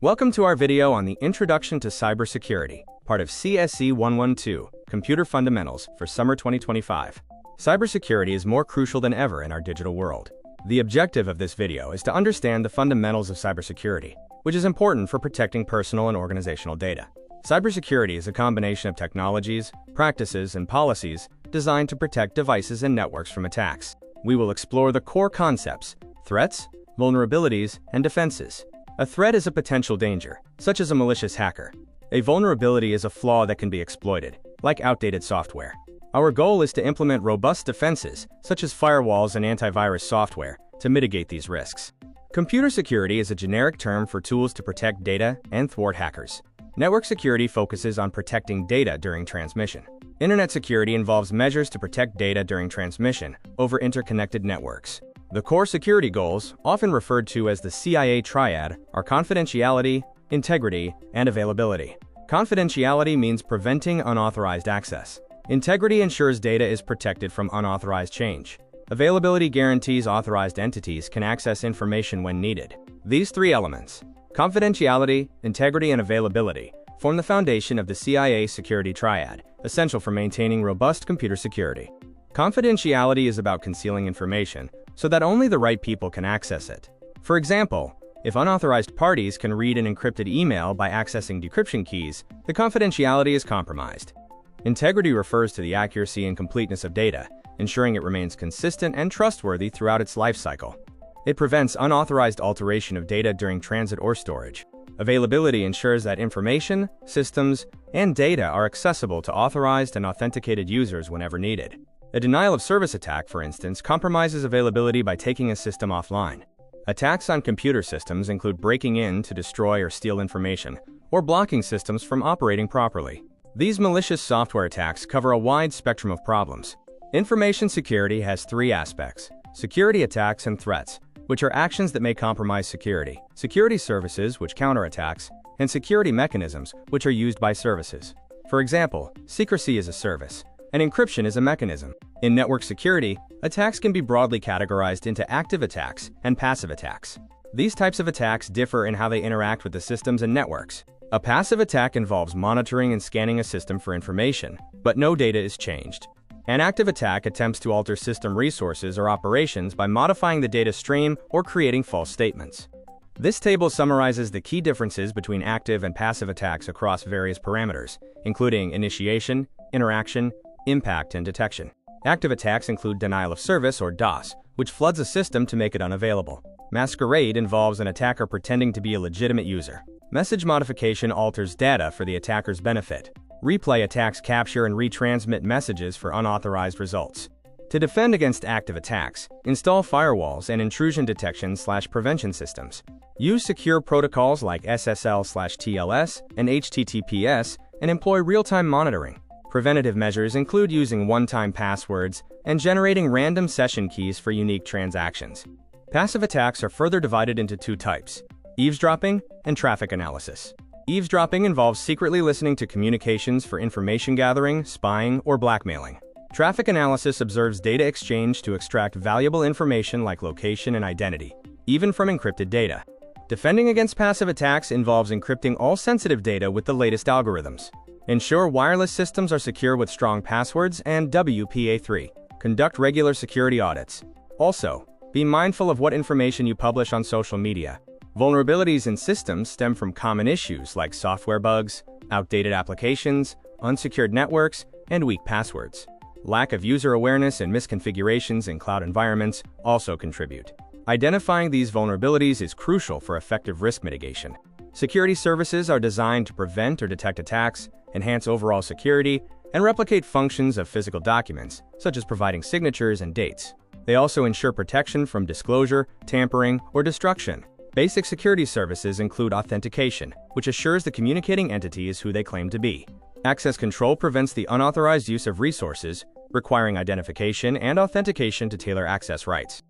Welcome to our video on the Introduction to Cybersecurity, part of CSE 112, Computer Fundamentals for Summer 2025. Cybersecurity is more crucial than ever in our digital world. The objective of this video is to understand the fundamentals of cybersecurity, which is important for protecting personal and organizational data. Cybersecurity is a combination of technologies, practices, and policies designed to protect devices and networks from attacks. We will explore the core concepts, threats, vulnerabilities, and defenses. A threat is a potential danger, such as a malicious hacker. A vulnerability is a flaw that can be exploited, like outdated software. Our goal is to implement robust defenses, such as firewalls and antivirus software, to mitigate these risks. Computer security is a generic term for tools to protect data and thwart hackers. Network security focuses on protecting data during transmission. Internet security involves measures to protect data during transmission over interconnected networks. The core security goals, often referred to as the CIA triad, are confidentiality, integrity, and availability. Confidentiality means preventing unauthorized access. Integrity ensures data is protected from unauthorized change. Availability guarantees authorized entities can access information when needed. These three elements, confidentiality, integrity, and availability, form the foundation of the CIA security triad, essential for maintaining robust computer security. Confidentiality is about concealing information so that only the right people can access it. For example, if unauthorized parties can read an encrypted email by accessing decryption keys, the confidentiality is compromised. Integrity refers to the accuracy and completeness of data, ensuring it remains consistent and trustworthy throughout its life cycle. It prevents unauthorized alteration of data during transit or storage. Availability ensures that information, systems, and data are accessible to authorized and authenticated users whenever needed. A denial-of-service attack, for instance, compromises availability by taking a system offline. Attacks on computer systems include breaking in to destroy or steal information, or blocking systems from operating properly. These malicious software attacks cover a wide spectrum of problems. Information security has three aspects: security attacks and threats, which are actions that may compromise security, security services, which counter attacks, and security mechanisms, which are used by services. For example, secrecy is a service, and encryption is a mechanism. In network security, attacks can be broadly categorized into active attacks and passive attacks. These types of attacks differ in how they interact with the systems and networks. A passive attack involves monitoring and scanning a system for information, but no data is changed. An active attack attempts to alter system resources or operations by modifying the data stream or creating false statements. This table summarizes the key differences between active and passive attacks across various parameters, including initiation, interaction, impact, and detection. Active attacks include denial of service, or DOS, which floods a system to make it unavailable. Masquerade involves an attacker pretending to be a legitimate user. Message modification alters data for the attacker's benefit. Replay attacks capture and retransmit messages for unauthorized results. To defend against active attacks, install firewalls and intrusion detection/prevention systems. Use secure protocols like SSL/TLS and HTTPS, and employ real-time monitoring. Preventative measures include using one-time passwords and generating random session keys for unique transactions. Passive attacks are further divided into two types: eavesdropping and traffic analysis. Eavesdropping involves secretly listening to communications for information gathering, spying, or blackmailing. Traffic analysis observes data exchange to extract valuable information like location and identity, even from encrypted data. Defending against passive attacks involves encrypting all sensitive data with the latest algorithms. Ensure wireless systems are secure with strong passwords and WPA3. Conduct regular security audits. Also, be mindful of what information you publish on social media. Vulnerabilities in systems stem from common issues like software bugs, outdated applications, unsecured networks, and weak passwords. Lack of user awareness and misconfigurations in cloud environments also contribute. Identifying these vulnerabilities is crucial for effective risk mitigation. Security services are designed to prevent or detect attacks, enhance overall security, and replicate functions of physical documents, such as providing signatures and dates. They also ensure protection from disclosure, tampering, or destruction. Basic security services include authentication, which assures the communicating entity is who they claim to be. Access control prevents the unauthorized use of resources, requiring identification and authentication to tailor access rights.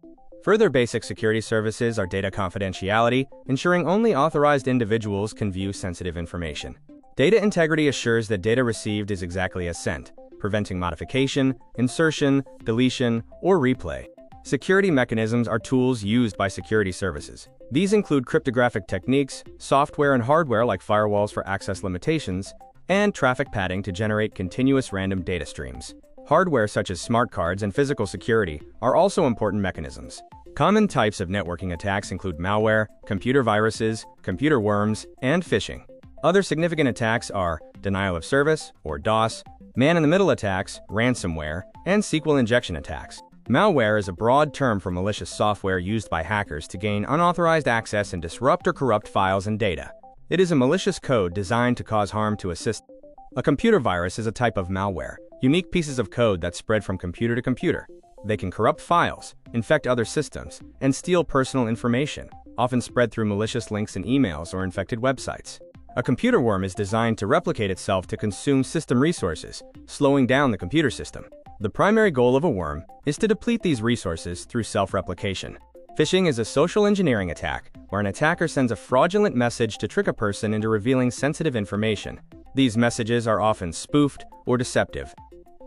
Further basic security services are data confidentiality, ensuring only authorized individuals can view sensitive information. Data integrity assures that data received is exactly as sent, preventing modification, insertion, deletion, or replay. Security mechanisms are tools used by security services. These include cryptographic techniques, software and hardware like firewalls for access limitations, and traffic padding to generate continuous random data streams. Hardware such as smart cards and physical security are also important mechanisms. Common types of networking attacks include malware, computer viruses, computer worms, and phishing. Other significant attacks are denial of service, or DOS, man-in-the-middle attacks, ransomware, and SQL injection attacks. Malware is a broad term for malicious software used by hackers to gain unauthorized access and disrupt or corrupt files and data. It is a malicious code designed to cause harm to a system. A computer virus is a type of malware, unique pieces of code that spread from computer to computer. They can corrupt files, infect other systems, and steal personal information, often spread through malicious links in emails or infected websites. A computer worm is designed to replicate itself to consume system resources, slowing down the computer system. The primary goal of a worm is to deplete these resources through self-replication. Phishing is a social engineering attack, where an attacker sends a fraudulent message to trick a person into revealing sensitive information. These messages are often spoofed or deceptive.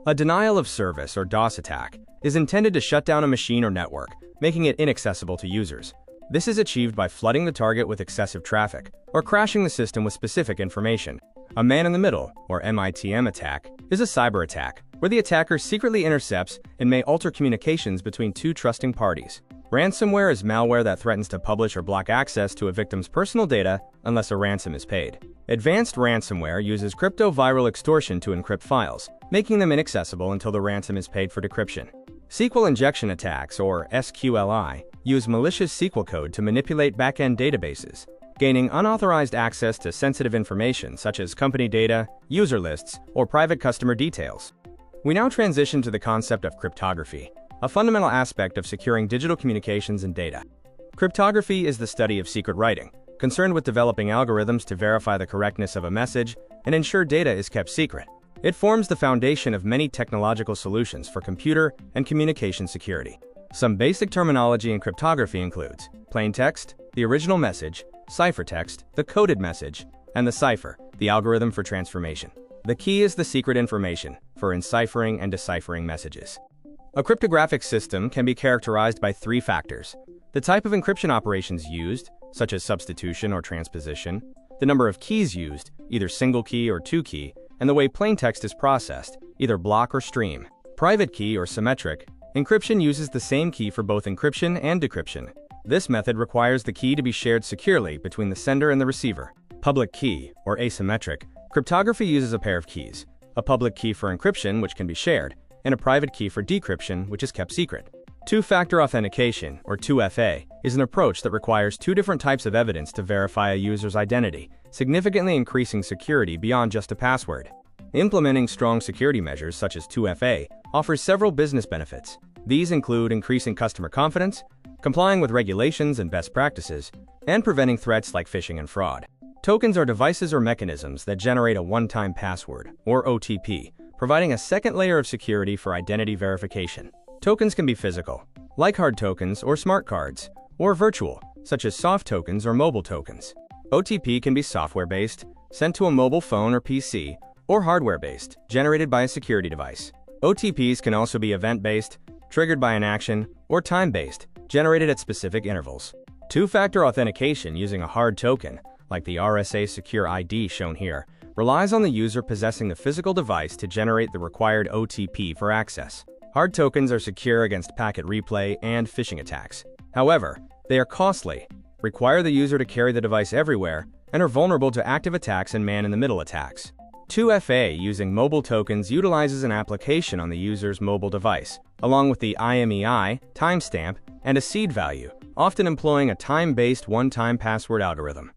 A denial of service or DOS attack is intended to shut down a machine or network, making it inaccessible to users. This is achieved by flooding the target with excessive traffic or crashing the system with specific information. A man-in-the-middle, or MITM attack, is a cyber attack where the attacker secretly intercepts and may alter communications between two trusting parties. Ransomware is malware that threatens to publish or block access to a victim's personal data unless a ransom is paid. Advanced ransomware uses crypto-viral extortion to encrypt files, making them inaccessible until the ransom is paid for decryption. SQL injection attacks, or SQLI, use malicious SQL code to manipulate back-end databases, gaining unauthorized access to sensitive information such as company data, user lists, or private customer details. We now transition to the concept of cryptography, a fundamental aspect of securing digital communications and data. Cryptography is the study of secret writing, concerned with developing algorithms to verify the correctness of a message and ensure data is kept secret. It forms the foundation of many technological solutions for computer and communication security. Some basic terminology in cryptography includes plain text, the original message, ciphertext, the coded message, and the cipher, the algorithm for transformation. The key is the secret information for enciphering and deciphering messages. A cryptographic system can be characterized by three factors: the type of encryption operations used, such as substitution or transposition, the number of keys used, either single key or two key, and the way plain text is processed, either block or stream. Private key or symmetric encryption uses the same key for both encryption and decryption. This method requires the key to be shared securely between the sender and the receiver. Public key, or asymmetric cryptography, uses a pair of keys: a public key for encryption, which can be shared, and a private key for decryption, which is kept secret. Two-factor authentication, or 2FA, is an approach that requires two different types of evidence to verify a user's identity, significantly increasing security beyond just a password. Implementing strong security measures such as 2FA offers several business benefits. These include increasing customer confidence, complying with regulations and best practices, and preventing threats like phishing and fraud. Tokens are devices or mechanisms that generate a one-time password, or OTP, providing a second layer of security for identity verification. Tokens can be physical, like hard tokens or smart cards, or virtual, such as soft tokens or mobile tokens. OTP can be software-based, sent to a mobile phone or PC, or hardware-based, generated by a security device. OTPs can also be event-based, triggered by an action, or time-based, generated at specific intervals. Two-factor authentication using a hard token, like the RSA Secure ID shown here, relies on the user possessing the physical device to generate the required OTP for access. Hard tokens are secure against packet replay and phishing attacks. However, they are costly, require the user to carry the device everywhere, and are vulnerable to active attacks and man-in-the-middle attacks. 2FA using mobile tokens utilizes an application on the user's mobile device, along with the IMEI, timestamp, and a seed value, often employing a time-based one-time password algorithm.